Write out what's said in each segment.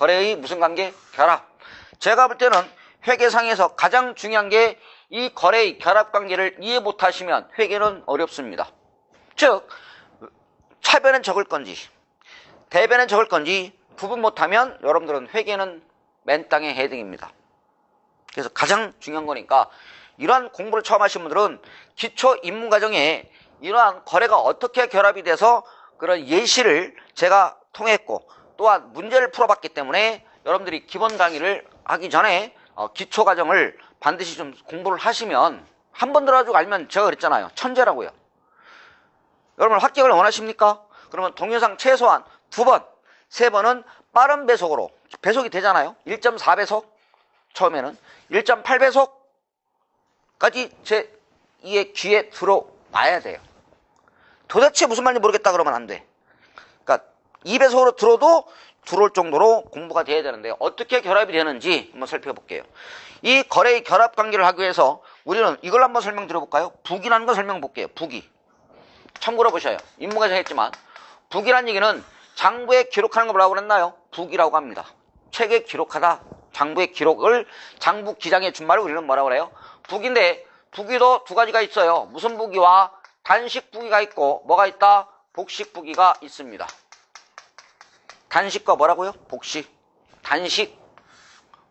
거래의 무슨 관계? 결합. 제가 볼 때는 회계상에서 가장 중요한 게 이 거래의 결합 관계를 이해 못하시면 회계는 어렵습니다. 즉 차변은 적을 건지 대변은 적을 건지 구분 못하면 여러분들은 회계는 맨 땅에 해등입니다. 그래서 가장 중요한 거니까 이러한 공부를 처음 하신 분들은 기초 입문과정에 이러한 거래가 어떻게 결합이 돼서 그런 예시를 제가 통했고 또한 문제를 풀어봤기 때문에 여러분들이 기본 강의를 하기 전에 기초 과정을 반드시 좀 공부를 하시면 한 번 들어가지고 알면 제가 그랬잖아요. 천재라고요. 여러분 합격을 원하십니까? 그러면 동영상 최소한 2번, 3번은 빠른 배속으로 배속이 되잖아요. 1.4배속 처음에는 1.8배속까지 제 귀에 들어와야 돼요. 도대체 무슨 말인지 모르겠다 그러면 안 돼. 그러니까 2배속으로 들어도 들어올 정도로 공부가 돼야 되는데 어떻게 결합이 되는지 한번 살펴볼게요. 이 거래의 결합 관계를 하기 위해서 우리는 이걸 한번 설명드려볼까요? 북이라는 거 설명볼게요. 북이. 참고로 보셔요. 인문과정 했지만 북이라는 얘기는 장부에 기록하는 거 뭐라고 그랬나요? 북이라고 합니다. 책에 기록하다. 장부의 기록을 장부 기장의 준말을 우리는 뭐라고 그래요? 북인데 북이도 두 가지가 있어요. 무슨 북이와 단식 북이가 있고 뭐가 있다? 복식 북이가 있습니다. 단식과 뭐라고요? 복식. 단식,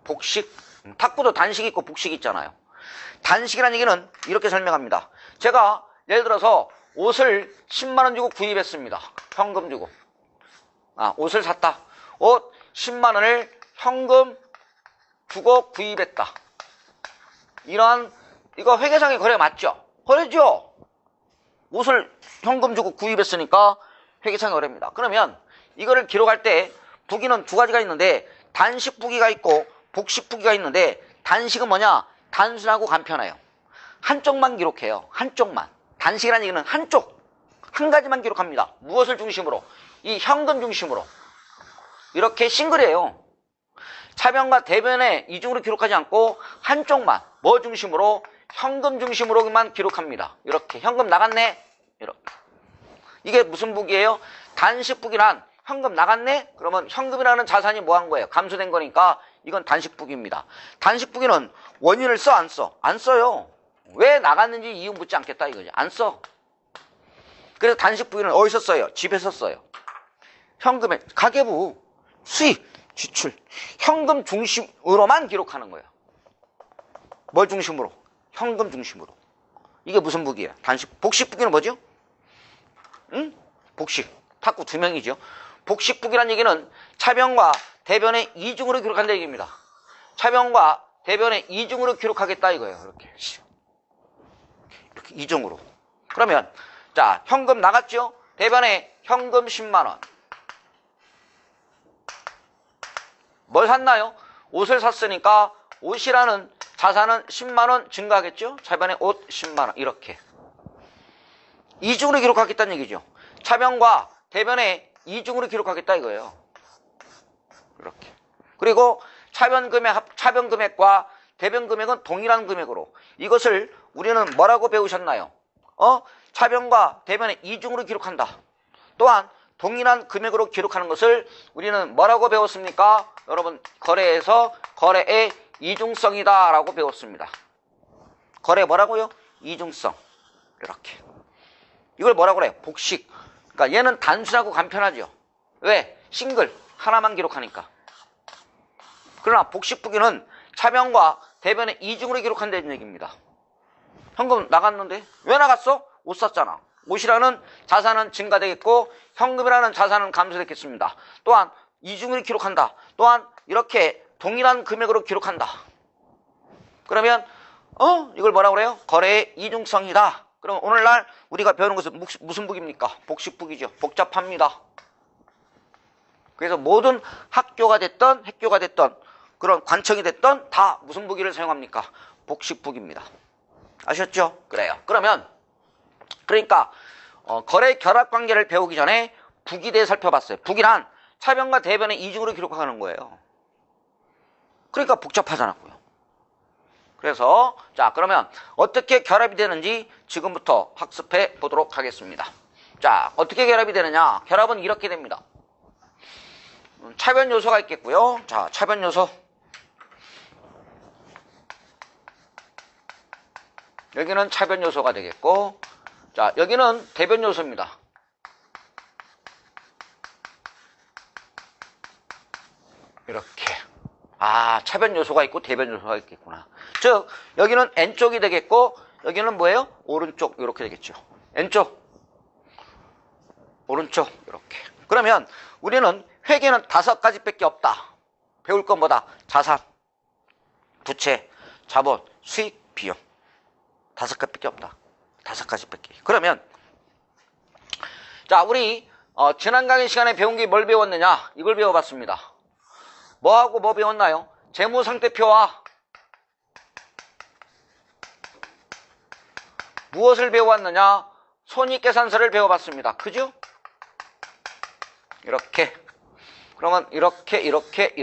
복식. 탁구도 단식 있고 복식 있잖아요. 단식이라는 얘기는 이렇게 설명합니다. 제가 예를 들어서 옷을 10만원 주고 구입했습니다. 현금 주고. 옷을 샀다. 옷 10만원을 현금 주고 구입했다. 이거 회계상의 거래 맞죠? 거래죠? 옷을 현금 주고 구입했으니까 회계상의 거래입니다. 그러면 이거를 기록할 때 부기는 두 가지가 있는데 단식 부기가 있고 복식 부기가 있는데 단식은 뭐냐? 단순하고 간편해요. 한쪽만 기록해요. 한쪽만. 단식이라는 얘기는 한쪽, 한 가지만 기록합니다. 무엇을 중심으로? 이 현금 중심으로. 이렇게 싱글이에요. 차변과 대변에 이중으로 기록하지 않고 한쪽만, 뭐 중심으로? 현금 중심으로만 기록합니다. 이렇게 현금 나갔네? 이렇게. 이게 무슨 북이에요? 단식 북이란 현금 나갔네? 그러면 현금이라는 자산이 뭐 한 거예요? 감소된 거니까 이건 단식 북입니다. 단식 북이는 원인을 써? 안 써? 안 써요. 왜 나갔는지 이유 묻지 않겠다 이거지. 안 써. 그래서 단식 북이는 어디서 써요? 집에서 써요. 현금에, 가계부, 수입, 지출, 현금 중심으로만 기록하는 거예요. 뭘 중심으로? 현금 중심으로. 이게 무슨 북이에요? 단식. 복식 북이는 뭐죠? 응? 복식. 탁구 2명이죠. 복식 북이라는 얘기는 차변과 대변의 이중으로 기록한다 얘기입니다. 차변과 대변의 이중으로 기록하겠다 이거예요. 이렇게 이중으로. 그러면 자, 현금 나갔죠? 대변에 현금 10만원. 뭘 샀나요? 옷을 샀으니까 옷이라는 자산은 10만원 증가하겠죠? 차변에 옷 10만원. 이렇게. 이중으로 기록하겠다는 얘기죠. 차변과 대변에 이중으로 기록하겠다 이거예요. 이렇게. 그리고 차변 금액과 대변 금액은 동일한 금액으로. 이것을 우리는 뭐라고 배우셨나요? 차변과 대변에 이중으로 기록한다. 또한 동일한 금액으로 기록하는 것을 우리는 뭐라고 배웠습니까? 여러분, 거래에서 거래의 이중성이다 라고 배웠습니다. 거래 뭐라고요? 이중성. 이렇게. 이걸 뭐라고 그래요? 복식. 그러니까 얘는 단순하고 간편하죠. 왜? 싱글. 하나만 기록하니까. 그러나 복식 부기는 차변과 대변의 이중으로 기록한다는 얘기입니다. 현금 나갔는데 왜 나갔어? 옷 샀잖아. 옷이라는 자산은 증가되겠고 현금이라는 자산은 감소되겠습니다. 또한 이중으로 기록한다. 또한 이렇게 동일한 금액으로 기록한다. 그러면 이걸 뭐라고 그래요? 거래의 이중성이다. 그럼 오늘날 우리가 배우는 것은 무슨 북입니까? 복식 북이죠. 복잡합니다. 그래서 모든 학교가 됐던 학교가 됐던 그런 관청이 됐던 다 무슨 북이를 사용합니까? 복식 북입니다. 아셨죠? 그래요. 그러니까 거래 결합 관계를 배우기 전에 북에 대해 살펴봤어요. 북이란 차변과 대변의 이중으로 기록하는 거예요. 그러니까 복잡하잖아요. 그래서 자, 그러면 어떻게 결합이 되는지 지금부터 학습해 보도록 하겠습니다. 자, 어떻게 결합이 되느냐? 결합은 이렇게 됩니다. 차변 요소가 있겠고요. 자, 차변 요소. 여기는 차변 요소가 되겠고, 자, 여기는 대변 요소입니다. 이렇게. 아, 차변 요소가 있고 대변 요소가 있겠구나. 즉, 여기는 N쪽이 되겠고, 여기는 뭐예요? 오른쪽, 이렇게 되겠죠. N쪽, 오른쪽, 이렇게. 그러면 우리는 회계는 5가지밖에 없다. 배울 건 뭐다? 자산, 부채, 자본, 수익, 비용. 5가지밖에 없다. 5가지밖에. 그러면 자, 우리 지난 강의 시간에 배운 게 뭘 배웠느냐? 이걸 배워봤습니다. 뭐하고 뭐 배웠나요? 재무상태표와 무엇을 배워왔느냐? 손익계산서를 배워봤습니다. 그죠? 이렇게. 그러면 이렇게 이렇게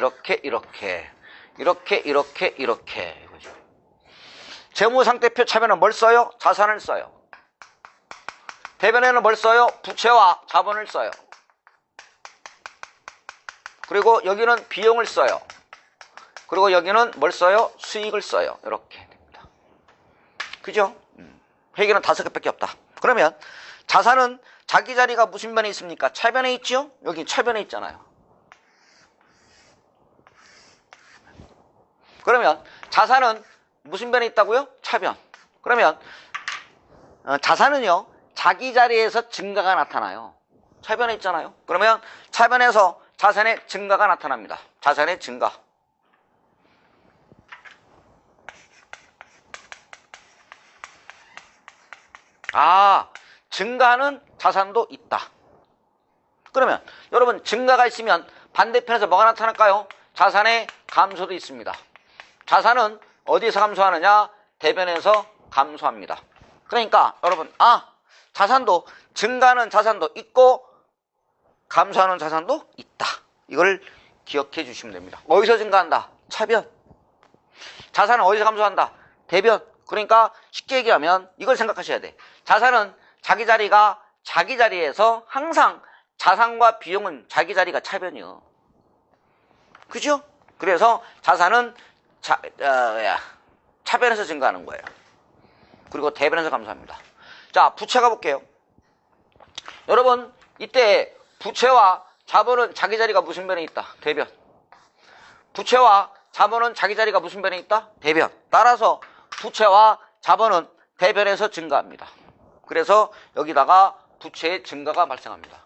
이거죠. 재무상태표 차변은 뭘 써요? 자산을 써요. 대변에는 뭘 써요? 부채와 자본을 써요. 그리고 여기는 비용을 써요. 그리고 여기는 뭘 써요? 수익을 써요. 이렇게 됩니다. 그죠? 회계는 5개밖에 없다. 그러면 자산은 자기 자리가 무슨 변에 있습니까? 차변에 있죠? 여기 차변에 있잖아요. 그러면 자산은 무슨 변에 있다고요? 차변. 그러면 자산은요, 자기 자리에서 증가가 나타나요. 차변에 있잖아요. 그러면 차변에서 자산의 증가가 나타납니다. 자산의 증가. 아, 증가하는 자산도 있다. 그러면 여러분, 증가가 있으면 반대편에서 뭐가 나타날까요? 자산의 감소도 있습니다. 자산은 어디서 감소하느냐? 대변에서 감소합니다. 그러니까 여러분, 자산도 증가하는 자산도 있고 감소하는 자산도 있다. 이걸 기억해 주시면 됩니다. 어디서 증가한다? 차변. 자산은 어디서 감소한다? 대변. 그러니까 쉽게 얘기하면 이걸 생각하셔야 돼. 자산은 자기 자리가 자기 자리에서 항상 자산과 비용은 자기 자리가 차변이요. 그죠? 그래서 자산은 차변에서 증가하는 거예요. 그리고 대변에서 감소합니다. 자, 부채 가볼게요. 여러분, 이때 부채와 자본은 자기 자리가 무슨 변에 있다? 대변. 부채와 자본은 자기 자리가 무슨 변에 있다? 대변. 따라서 부채와 자본은 대변에서 증가합니다. 그래서 여기다가 부채의 증가가 발생합니다.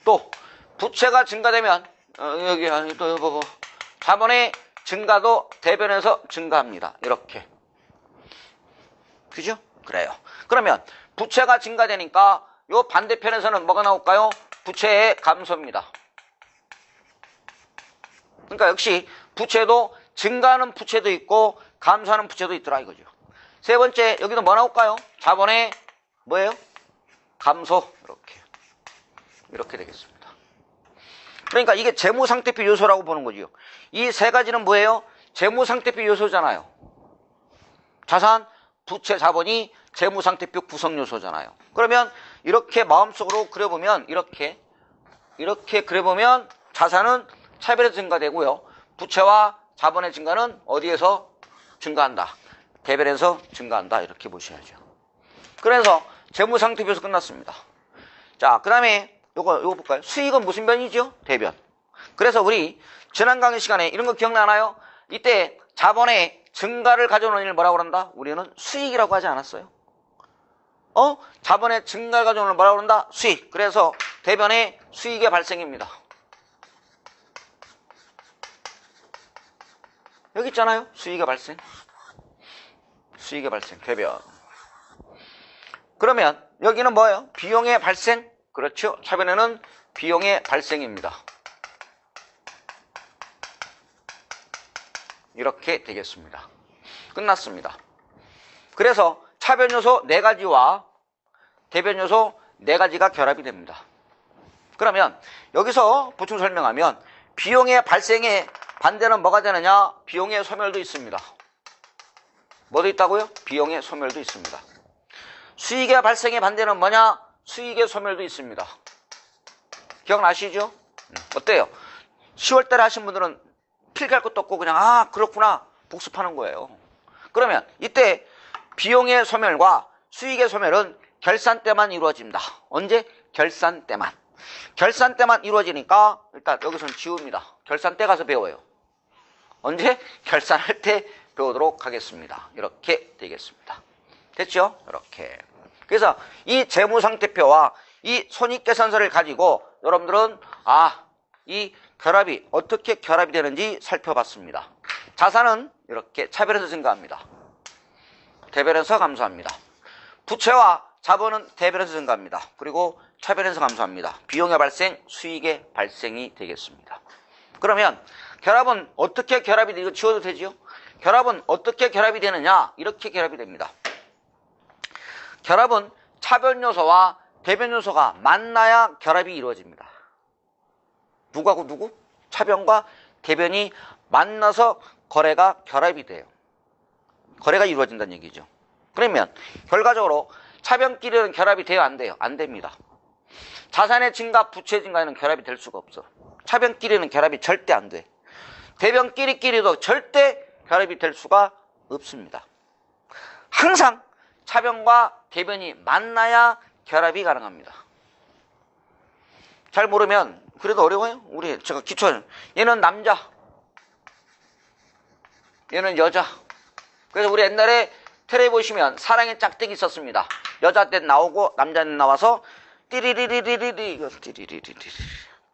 또 부채가 증가되면 여기 또 보고 자본의 증가도 대변에서 증가합니다. 이렇게. 그죠? 그래요. 그러면 부채가 증가되니까 요 반대편에서는 뭐가 나올까요? 부채의 감소입니다. 그러니까 역시 부채도 증가하는 부채도 있고 감소하는 부채도 있더라 이거죠. 세 번째, 여기도 뭐 나올까요? 자본의 뭐예요? 감소. 이렇게 되겠습니다. 그러니까 이게 재무상태표 요소라고 보는 거죠. 이 세 가지는 뭐예요? 재무상태표 요소잖아요. 자산, 부채, 자본이 재무상태표 구성 요소잖아요. 그러면 이렇게 마음속으로 그려보면 이렇게 그려보면 자산은 차별에서 증가되고요. 부채와 자본의 증가는 어디에서 증가한다? 대변에서 증가한다. 이렇게 보셔야죠. 그래서 재무상태표 요소 끝났습니다. 자, 그 다음에 요거 볼까요? 수익은 무슨 변이죠? 대변. 그래서 우리 지난 강의 시간에 이런 거 기억나나요? 이때 자본의 증가를 가져오는 일을 뭐라고 그런다? 우리는 수익이라고 하지 않았어요? 자본의 증가를 가져오는 걸 뭐라고 그런다? 수익. 그래서 대변의 수익의 발생입니다. 여기 있잖아요. 수익의 발생. 수익의 발생. 대변. 그러면 여기는 뭐예요? 비용의 발생. 그렇죠. 차변에는 비용의 발생입니다. 이렇게 되겠습니다. 끝났습니다. 그래서 차변 요소 4가지와 대변 요소 4가지가 결합이 됩니다. 그러면 여기서 보충 설명하면 비용의 발생의 반대는 뭐가 되느냐? 비용의 소멸도 있습니다. 뭐도 있다고요? 비용의 소멸도 있습니다. 수익의 발생의 반대는 뭐냐? 수익의 소멸도 있습니다. 기억나시죠? 어때요? 10월 달에 하신 분들은 필기할 것도 없고 그냥 아 그렇구나 복습하는 거예요. 그러면 이때 비용의 소멸과 수익의 소멸은 결산 때만 이루어집니다. 언제? 결산 때만. 결산 때만 이루어지니까 일단 여기서는 지웁니다. 결산 때 가서 배워요. 언제? 결산할 때 배우도록 하겠습니다. 이렇게 되겠습니다. 됐죠? 이렇게. 그래서 이 재무상태표와 이 손익계산서를 가지고 여러분들은 이 결합이 어떻게 결합이 되는지 살펴봤습니다. 자산은 이렇게 차별해서 증가합니다. 대별해서 감소합니다. 부채와 자본은 대별해서 증가합니다. 그리고 차별해서 감소합니다. 비용의 발생, 수익의 발생이 되겠습니다. 그러면 결합은 어떻게 결합이 되고 지워도 되지요? 결합은 어떻게 결합이 되느냐? 이렇게 결합이 됩니다. 결합은 차변 요소와 대변 요소가 만나야 결합이 이루어집니다. 누구하고 누구? 차변과 대변이 만나서 거래가 결합이 돼요. 거래가 이루어진다는 얘기죠. 그러면 결과적으로 차변끼리는 결합이 돼요? 안 돼요? 안 됩니다. 자산의 증가, 부채 증가에는 결합이 될 수가 없어. 차변끼리는 결합이 절대 안 돼. 대변끼리도 절대 결합이 될 수가 없습니다. 항상 차변과 대변이 만나야 결합이 가능합니다. 잘 모르면 그래도 어려워요. 제가 기초 얘는 남자, 얘는 여자. 그래서 우리 옛날에 텔레비 보시면 사랑의 짝대기 있었습니다. 여자 때 나오고 남자 때 나와서 띠리리리리리 이거 띠리리리리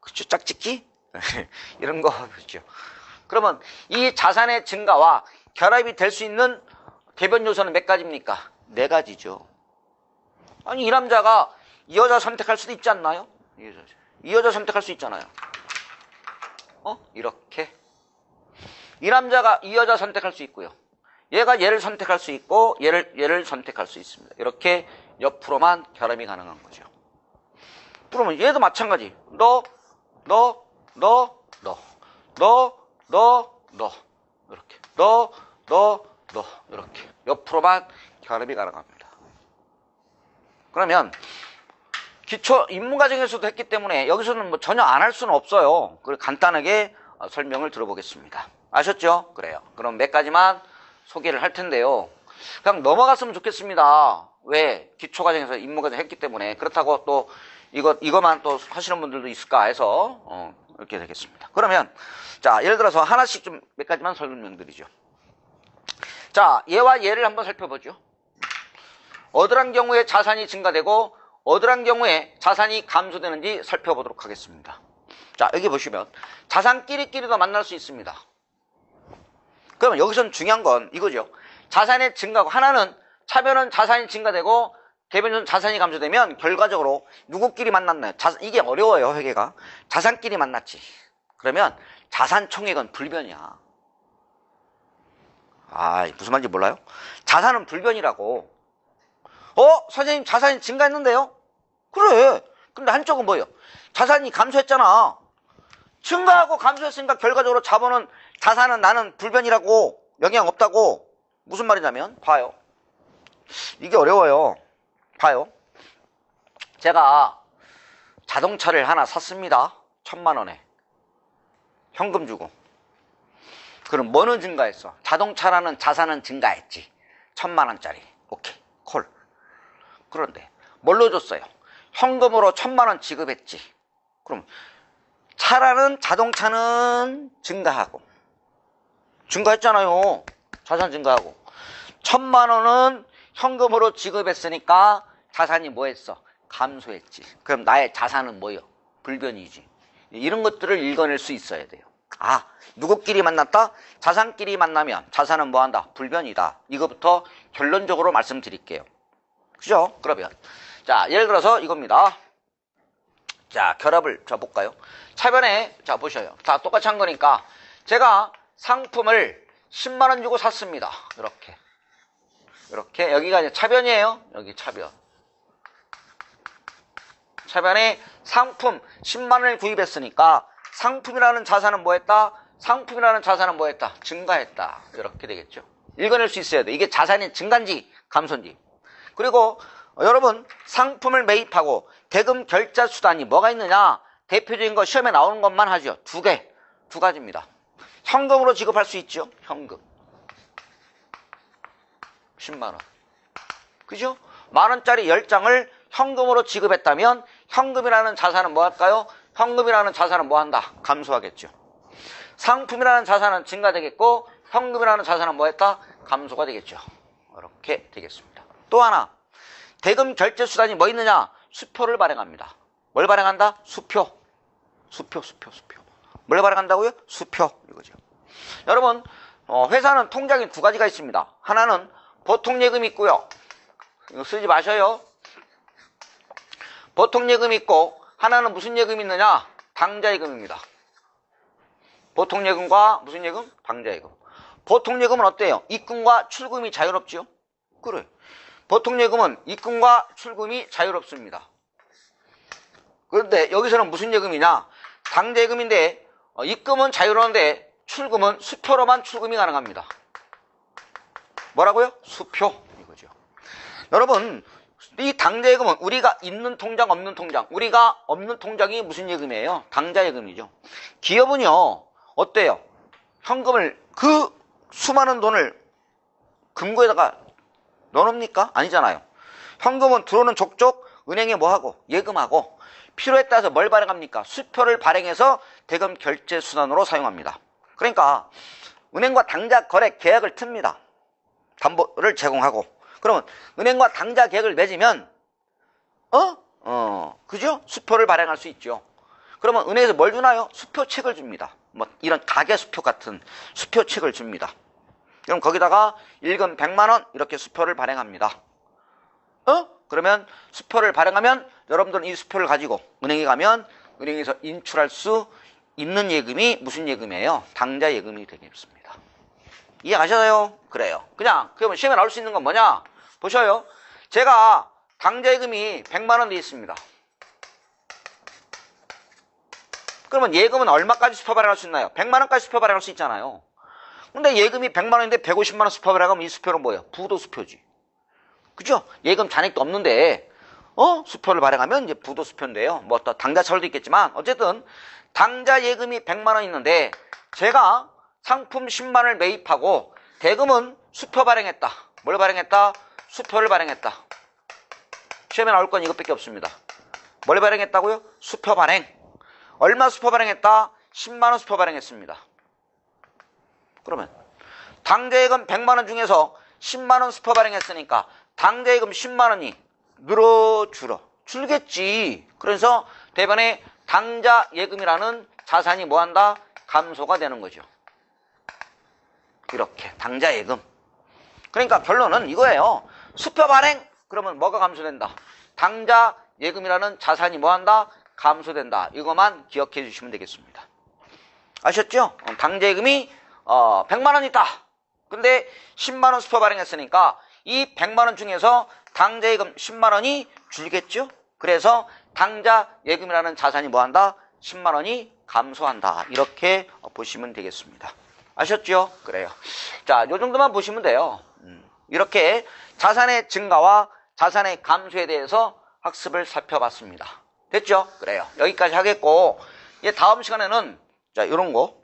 그쵸? 짝짓기 이런 거 그렇죠. 그러면 이 자산의 증가와 결합이 될 수 있는 대변 요소는 몇 가지입니까? 4가지죠. 아니 이 남자가 이 여자 선택할 수도 있지 않나요? 이 여자 선택할 수 있잖아요. 이렇게 이 남자가 이 여자 선택할 수 있고요. 얘가 얘를 선택할 수 있고 얘를 선택할 수 있습니다. 이렇게 옆으로만 결합이 가능한 거죠. 그러면 얘도 마찬가지. 너 이렇게 너 이렇게 옆으로만 결합이 가능합니다. 그러면 기초 입문과정에서도 했기 때문에 여기서는 뭐 전혀 안 할 수는 없어요. 그리고 간단하게 설명을 들어보겠습니다. 아셨죠? 그래요. 그럼 몇 가지만 소개를 할 텐데요. 그냥 넘어갔으면 좋겠습니다. 왜? 기초과정에서 입문과정 했기 때문에. 그렇다고 또 이거만 또 하시는 분들도 있을까 해서 이렇게 되겠습니다. 그러면 자 예를 들어서 하나씩 좀 몇 가지만 설명드리죠. 자 얘와 얘를 한번 살펴보죠. 어떠한 경우에 자산이 증가되고 어떠한 경우에 자산이 감소되는지 살펴보도록 하겠습니다. 자 여기 보시면 자산끼리도 만날 수 있습니다. 그러면 여기서는 중요한 건 이거죠. 자산의 증가고 하나는 차변은 자산이 증가되고 대변은 자산이 감소되면 결과적으로 누구끼리 만났나요? 이게 어려워요. 회계가. 자산끼리 만났지. 그러면 자산 총액은 불변이야. 무슨 말인지 몰라요? 자산은 불변이라고. 선생님 자산이 증가했는데요? 그래. 근데 한쪽은 뭐예요? 자산이 감소했잖아. 증가하고 감소했으니까 결과적으로 자산은 나는 불변이라고 영향 없다고. 무슨 말이냐면 봐요. 이게 어려워요. 봐요. 제가 자동차를 하나 샀습니다. 1000만 원에. 현금 주고. 그럼 뭐는 증가했어? 자동차라는 자산은 증가했지. 1000만 원짜리. 오케이. 콜. 그런데 뭘로 줬어요? 현금으로 1000만 원 지급했지. 그럼 차라는 자동차는 증가하고. 증가했잖아요. 자산 증가하고. 1000만 원은 현금으로 지급했으니까 자산이 뭐 했어? 감소했지. 그럼 나의 자산은 뭐예요? 불변이지. 이런 것들을 읽어낼 수 있어야 돼요. 누구끼리 만났다? 자산끼리 만나면 자산은 뭐한다? 불변이다. 이거부터 결론적으로 말씀드릴게요. 그죠? 그러면 자 예를 들어서 이겁니다. 자 결합을 볼까요? 차변에 자 보셔요. 다 똑같이 한 거니까 제가 상품을 10만 원 주고 샀습니다. 이렇게 여기가 이제 차변이에요. 여기 차변. 차변에 상품 10만 원을 구입했으니까 상품이라는 자산은 뭐했다? 상품이라는 자산은 뭐했다? 증가했다. 이렇게 되겠죠. 읽어낼 수 있어야 돼. 이게 자산의 증가인지 감소인지. 그리고 여러분 상품을 매입하고 대금 결자 수단이 뭐가 있느냐? 대표적인 거 시험에 나오는 것만 하죠. 두 가지입니다. 현금으로 지급할 수 있죠. 현금. 10만원. 그죠? 만원짜리 10장을 현금으로 지급했다면 현금이라는 자산은 뭐 할까요? 현금이라는 자산은 뭐 한다? 감소하겠죠. 상품이라는 자산은 증가되겠고 현금이라는 자산은 뭐 했다? 감소가 되겠죠. 이렇게 되겠습니다. 또 하나, 대금 결제 수단이 뭐 있느냐? 수표를 발행합니다. 뭘 발행한다? 수표. 뭘 발행한다고요? 수표. 이거죠. 여러분, 회사는 통장이 두 가지가 있습니다. 하나는 보통예금이 있고요. 이거 쓰지 마셔요. 보통예금이 있고 하나는 무슨 예금이 있느냐? 당좌예금입니다. 보통예금과 무슨 예금? 당좌예금. 보통예금은 어때요? 입금과 출금이 자유롭지요? 그래. 보통예금은 입금과 출금이 자유롭습니다. 그런데 여기서는 무슨 예금이냐? 당좌예금인데 입금은 자유로운데 출금은 수표로만 출금이 가능합니다. 뭐라고요? 수표. 이거죠. 여러분, 이 당좌예금은 우리가 있는 통장, 없는 통장. 우리가 없는 통장이 무슨 예금이에요? 당좌예금이죠. 기업은요, 어때요? 현금을, 그 수많은 돈을 금고에다가 넣어놓습니까? 아니잖아요. 현금은 들어오는 족족 은행에 뭐하고? 예금하고. 필요에 따라서 뭘 발행합니까? 수표를 발행해서 대금 결제 수단으로 사용합니다. 그러니까 은행과 당좌 거래 계약을 틉니다. 담보를 제공하고. 그러면 은행과 당좌 계약을 맺으면 그죠? 수표를 발행할 수 있죠. 그러면 은행에서 뭘 주나요? 수표책을 줍니다. 뭐 이런 가계 수표 같은 수표책을 줍니다. 그럼 거기다가 일금 100만원 이렇게 수표를 발행합니다. 그러면 수표를 발행하면 여러분들은 이 수표를 가지고 은행에 가면 은행에서 인출할 수 있는 예금이 무슨 예금이에요? 당좌 예금이 되겠습니다. 이해가셔요? 그래요. 그러면 시험에 나올 수 있는 건 뭐냐? 보셔요. 제가 당좌 예금이 100만원 돼 있습니다. 그러면 예금은 얼마까지 수표 발행할 수 있나요? 100만원까지 수표 발행할 수 있잖아요. 근데 예금이 100만원인데 150만원 수표 발행하면 이 수표는 뭐예요? 부도수표지. 그죠? 예금 잔액도 없는데 수표를 발행하면 이제 부도수표인데요. 뭐 또 당좌철도 있겠지만 어쨌든 당좌 예금이 100만원 있는데 제가 상품 10만원을 매입하고 대금은 수표 발행했다. 뭘 발행했다? 수표를 발행했다. 시험에 나올 건 이것밖에 없습니다. 뭘 발행했다고요? 수표 발행. 얼마 수표 발행했다? 10만원 수표 발행했습니다. 그러면 당좌예금 100만원 중에서 10만원 수표 발행했으니까 당좌예금 10만원이 줄겠지. 그래서 대변에 당좌예금이라는 자산이 뭐한다? 감소가 되는 거죠. 이렇게 당좌예금. 그러니까 결론은 이거예요. 수표 발행 그러면 뭐가 감소된다? 당좌예금이라는 자산이 뭐한다? 감소된다. 이것만 기억해 주시면 되겠습니다. 아셨죠? 당좌예금이 100만원 있다. 근데 10만원 수표 발행했으니까 이 100만원 중에서 당좌예금 10만원이 줄겠죠? 그래서 당좌예금이라는 자산이 뭐한다? 10만원이 감소한다. 이렇게 보시면 되겠습니다. 아셨죠? 그래요. 자, 요 정도만 보시면 돼요. 이렇게 자산의 증가와 자산의 감소에 대해서 학습을 살펴봤습니다. 됐죠? 그래요. 여기까지 하겠고, 이제 다음 시간에는 자, 요런 거,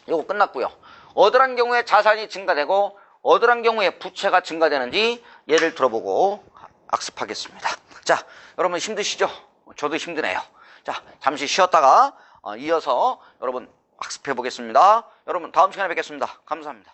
요거 끝났고요. 어떠한 경우에 자산이 증가되고 어떠한 경우에 부채가 증가되는지 예를 들어보고 학습하겠습니다. 자, 여러분 힘드시죠? 저도 힘드네요. 자, 잠시 쉬었다가 이어서 여러분 학습해 보겠습니다. 여러분 다음 시간에 뵙겠습니다. 감사합니다.